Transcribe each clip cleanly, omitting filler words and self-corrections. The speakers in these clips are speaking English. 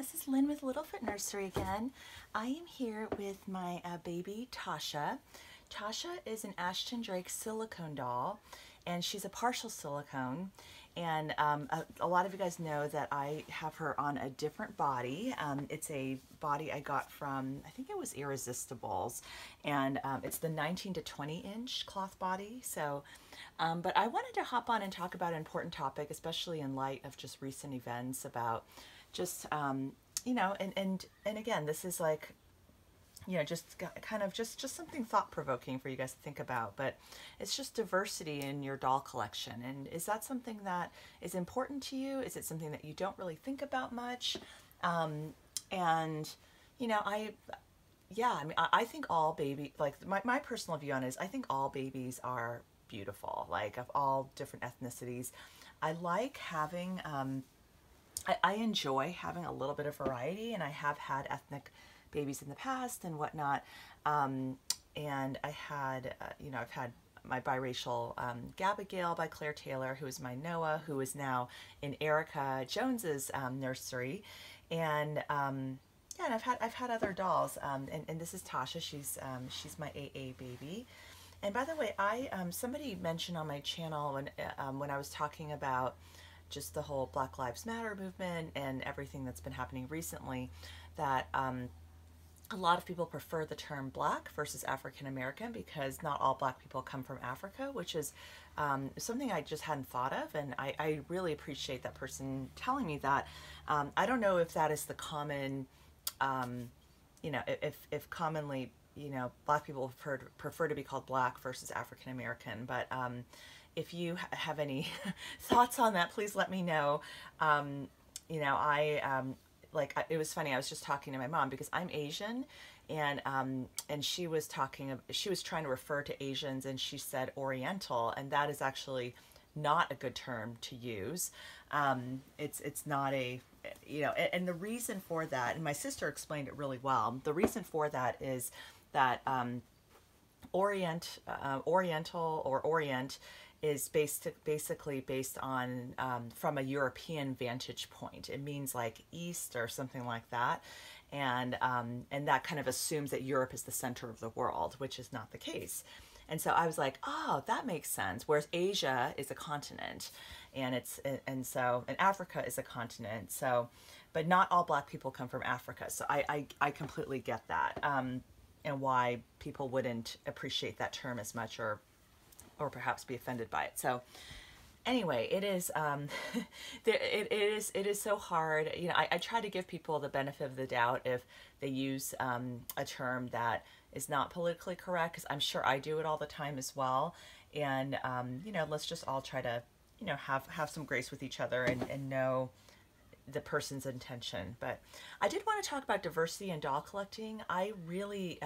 this is Lynn with Littlefoot Nursery again. I am here with my baby Tasha. Tasha is an Ashton Drake silicone doll, and she's a partial silicone. And a lot of you guys know that I have her on a different body. It's a body I got from, I think it was Irresistibles, and it's the 19 to 20 inch cloth body. So, but I wanted to hop on and talk about an important topic, especially in light of just recent events about just, you know, and again, this is like, you know, just kind of just something thought-provoking for you guys to think about, but it's just diversity in your doll collection. And is that something that is important to you? Is it something that you don't really think about much? And you know, I mean, I think all baby, like my personal view on it is I think all babies are beautiful, like of all different ethnicities. I like having I enjoy having a little bit of variety, and I have had ethnic babies in the past and whatnot. And I had, you know, I've had my biracial Gabigail by Claire Taylor, who is my Noah, who is now in Erica Jones's nursery. And yeah, and I've had other dolls. And this is Tasha. She's my AA baby. And by the way, somebody mentioned on my channel when I was talking about just the whole Black Lives Matter movement and everything that's been happening recently, that a lot of people prefer the term Black versus African American because not all Black people come from Africa, which is something I just hadn't thought of, and I really appreciate that person telling me that. I don't know if that is the common, you know, if commonly, you know, Black people prefer to be called Black versus African American, but if you have any thoughts on that, please let me know. You know, it was funny, I was just talking to my mom because I'm Asian, and she was trying to refer to Asians, and she said Oriental, and that is actually not a good term to use. It's not a, you know, and the reason for that, and my sister explained it really well, the reason for that is that Oriental or Orient is basically based on from a European vantage point. It means like East or something like that, and that kind of assumes that Europe is the center of the world, which is not the case. And so I was like, oh, that makes sense. Whereas Asia is a continent, and Africa is a continent. So, but not all Black people come from Africa. So I completely get that, and why people wouldn't appreciate that term as much, or perhaps be offended by it. So anyway, it is it is so hard. You know, I try to give people the benefit of the doubt if they use a term that is not politically correct, because I'm sure I do it all the time as well. And you know, let's just all try to, you know, have some grace with each other and know the person's intention. But I did want to talk about diversity in doll collecting. I really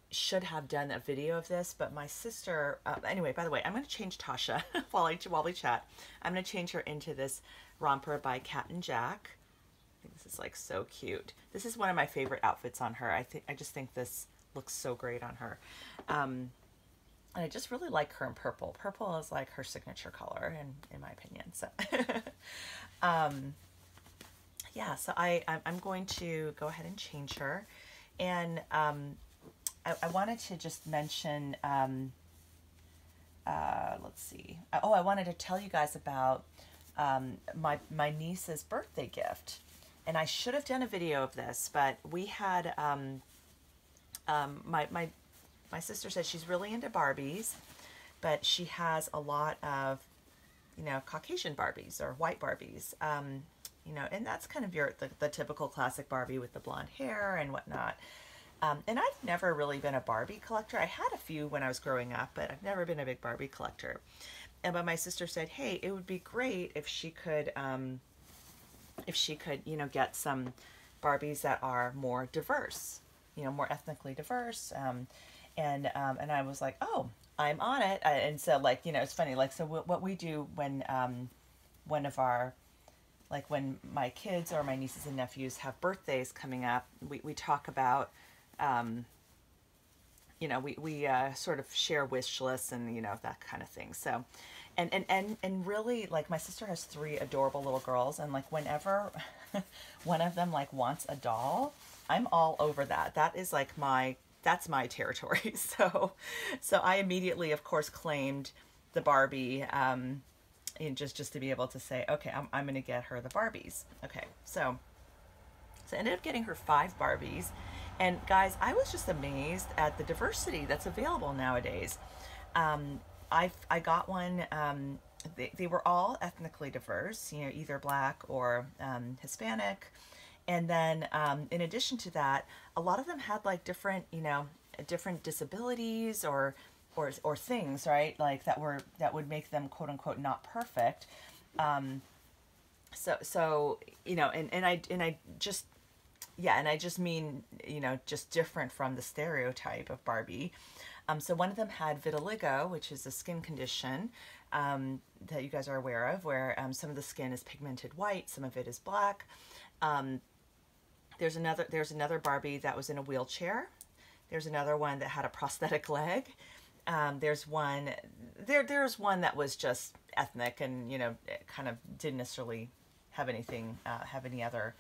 should have done a video of this, but my sister, anyway, by the way, I'm going to change Tasha while we chat. I'm going to change her into this romper by Captain Jack. I think this is like so cute. This is one of my favorite outfits on her. I just think this looks so great on her. And I just really like her in purple. Purple is like her signature color in my opinion. So yeah, so I'm going to go ahead and change her. And I wanted to just mention, let's see. Oh, I wanted to tell you guys about my niece's birthday gift. And I should have done a video of this, but we had, my sister said she's really into Barbies, but she has a lot of, you know, Caucasian Barbies or white Barbies. You know, and that's kind of the typical classic Barbie with the blonde hair and whatnot. And I've never really been a Barbie collector. I had a few when I was growing up, but I've never been a big Barbie collector. But my sister said, hey, it would be great if she could, you know, get some Barbies that are more diverse, you know, more ethnically diverse. And I was like, oh, I'm on it. And so, like, you know, it's funny, like, so what we do when when my kids or my nieces and nephews have birthdays coming up, we talk about, you know, we sort of share wish lists and, you know, that kind of thing. So And really, like, my sister has three adorable little girls, and like whenever one of them like wants a doll, I'm all over that. That is like that's my territory. So I immediately, of course, claimed the Barbie, and just to be able to say, okay, I'm going to get her the Barbies. Okay, so I ended up getting her 5 Barbies. And guys, I was just amazed at the diversity that's available nowadays. Um, I got one. They were all ethnically diverse, you know, either black or Hispanic. And then in addition to that, a lot of them had like different, you know, different disabilities or things, right? Like that would make them quote unquote not perfect. So you know, and I just yeah, and I just mean, you know, just different from the stereotype of Barbie. So one of them had vitiligo, which is a skin condition that you guys are aware of, where some of the skin is pigmented white, some of it is black. Um, there's another Barbie that was in a wheelchair. There's another one that had a prosthetic leg. There's one that was just ethnic and, you know, kind of didn't necessarily have any other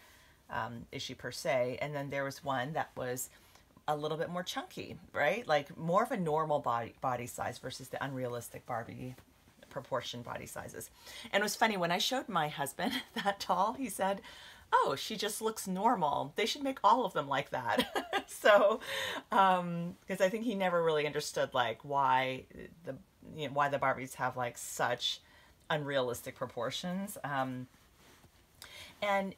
issue per se. And then there was one that was a little bit more chunky, right? Like more of a normal body size versus the unrealistic Barbie proportion body sizes. And it was funny when I showed my husband that doll, he said, "Oh, she just looks normal. They should make all of them like that." So, because I think he never really understood like why the Barbies have like such unrealistic proportions. And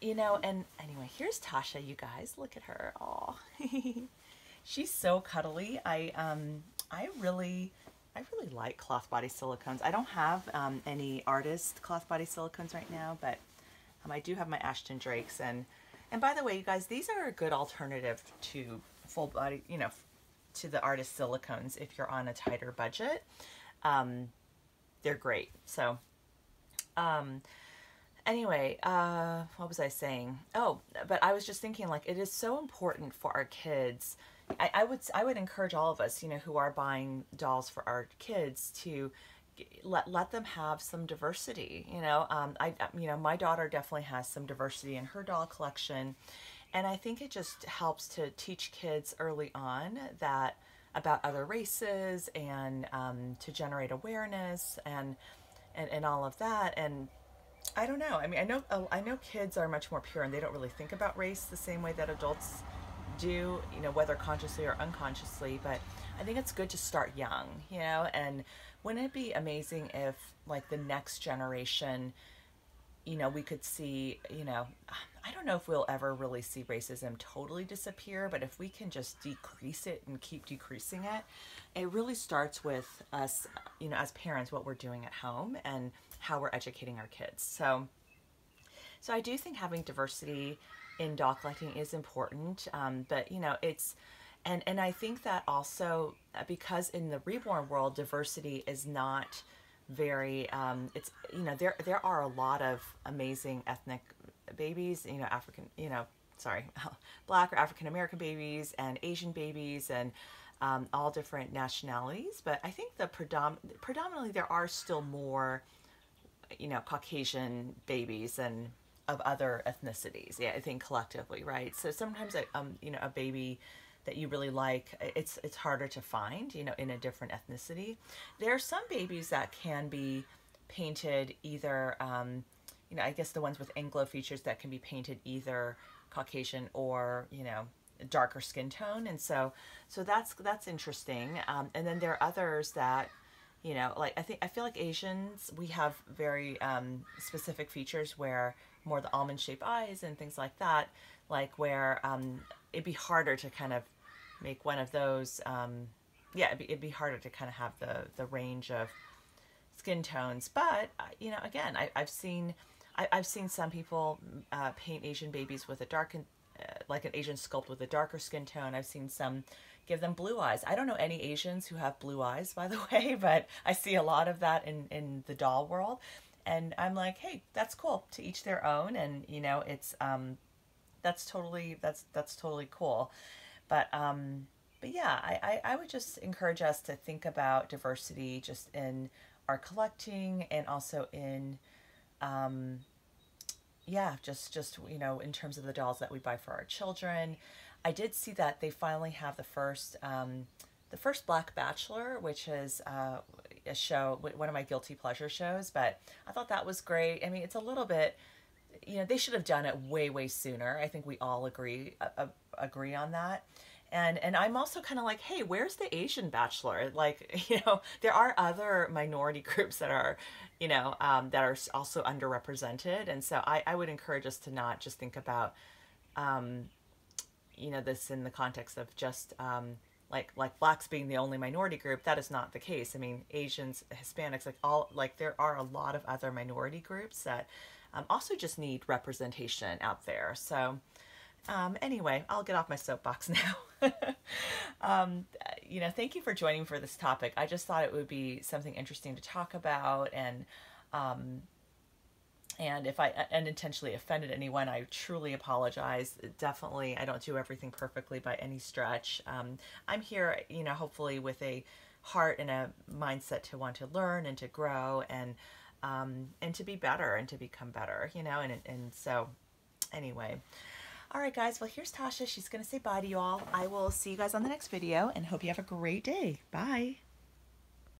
you know, and anyway, here's Tasha, you guys. Look at her. Oh, she's so cuddly. I really like cloth body silicones. I don't have any artist cloth body silicones right now, but I do have my Ashton Drakes. And by the way, you guys, these are a good alternative to full body, you know, to the artist silicones if you're on a tighter budget. They're great. So, anyway, what was I saying? Oh, but I was just thinking, like, it is so important for our kids. I would encourage all of us, you know, who are buying dolls for our kids to let them have some diversity. You know, you know, my daughter definitely has some diversity in her doll collection, and I think it just helps to teach kids early on that about other races and to generate awareness and all of that. And I don't know. I mean, I know kids are much more pure and they don't really think about race the same way that adults do, you know, whether consciously or unconsciously, but I think it's good to start young, you know. And wouldn't it be amazing if like the next generation, you know, we could see, you know, I don't know if we'll ever really see racism totally disappear, but if we can just decrease it and keep decreasing it, it really starts with us, you know, as parents, what we're doing at home and how we're educating our kids. So I do think having diversity in doll collecting is important, but you know, and I think that also because in the reborn world, diversity is not very, it's, you know, there are a lot of amazing ethnic babies, you know, Black or African American babies and Asian babies and all different nationalities. But I think the predominantly there are still more, you know, Caucasian babies and of other ethnicities. Yeah, I think collectively, right? So sometimes, you know, a baby that you really like, it's harder to find, you know, in a different ethnicity. There are some babies that can be painted either, you know, I guess the ones with Anglo features that can be painted either Caucasian or, you know, darker skin tone. And so that's interesting. And then there are others that, you know, like I feel like Asians, we have very specific features where more the almond shaped eyes and things like that, like where it'd be harder to kind of make one of those, yeah, it'd be harder to kind of have the range of skin tones. But you know, again, I've seen some people paint Asian babies with a like an Asian sculpt with a darker skin tone. I've seen some give them blue eyes. I don't know any Asians who have blue eyes, by the way, but I see a lot of that in the doll world. And I'm like, hey, that's cool, to each their own. And, you know, it's, that's totally cool. But yeah, I would just encourage us to think about diversity just in are collecting, and also in, yeah, just you know, in terms of the dolls that we buy for our children. I did see that they finally have the first Black Bachelor, which is a show, one of my guilty pleasure shows. But I thought that was great. I mean, it's a little bit, you know, they should have done it way sooner. I think we all agree on that. And I'm also kind of like, hey, where's the Asian Bachelor? Like, you know, there are other minority groups that are, you know, that are also underrepresented. And so I would encourage us to not just think about, you know, this in the context of just like blacks being the only minority group. That is not the case. I mean, Asians, Hispanics, like all, like there are a lot of other minority groups that also just need representation out there. So anyway, I'll get off my soapbox now. You know, thank you for joining me for this topic. I just thought it would be something interesting to talk about, and if I unintentionally offended anyone, I truly apologize. Definitely, I don't do everything perfectly by any stretch. I'm here, you know, hopefully with a heart and a mindset to want to learn and to grow, and to be better and to become better, you know, and so anyway. All right, guys. Well, here's Tasha. She's going to say bye to you all. I will see you guys on the next video and hope you have a great day. Bye.